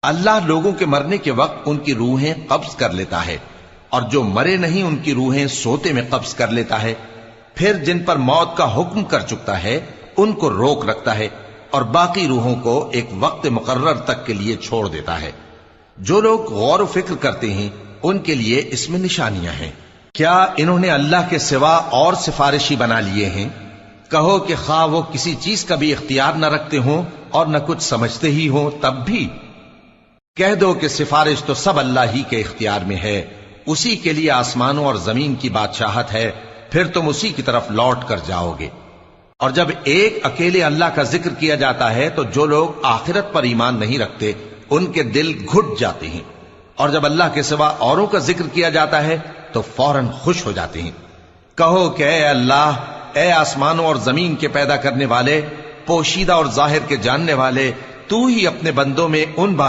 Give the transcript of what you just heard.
اللہ لوگوں کے مرنے کے وقت ان کی روحیں قبض کر لیتا ہے، اور جو مرے نہیں ان کی روحیں سوتے میں قبض کر لیتا ہے، پھر جن پر موت کا حکم کر چکتا ہے ان کو روک رکھتا ہے، اور باقی روحوں کو ایک وقت مقرر تک کے لیے چھوڑ دیتا ہے۔ جو لوگ غور و فکر کرتے ہیں ان کے لیے اس میں نشانیاں ہیں۔ کیا انہوں نے اللہ کے سوا اور سفارشی بنا لیے ہیں؟ کہو کہ خواہ وہ کسی چیز کا بھی اختیار نہ رکھتے ہوں اور نہ کچھ سمجھتے ہی ہوں تب بھی کہہ دو کہ سفارش تو سب اللہ ہی کے اختیار میں ہے، اسی کے لیے آسمانوں اور زمین کی بادشاہت ہے، پھر تم اسی کی طرف لوٹ کر جاؤ گے۔ اور جب ایک اکیلے اللہ کا ذکر کیا جاتا ہے تو جو لوگ آخرت پر ایمان نہیں رکھتے ان کے دل گھٹ جاتے ہیں، اور جب اللہ کے سوا اوروں کا ذکر کیا جاتا ہے تو فوراً خوش ہو جاتے ہیں۔ کہو کہ اے اللہ، اے آسمانوں اور زمین کے پیدا کرنے والے، پوشیدہ اور ظاہر کے جاننے والے، تو ہی اپنے بندوں میں ان باتوں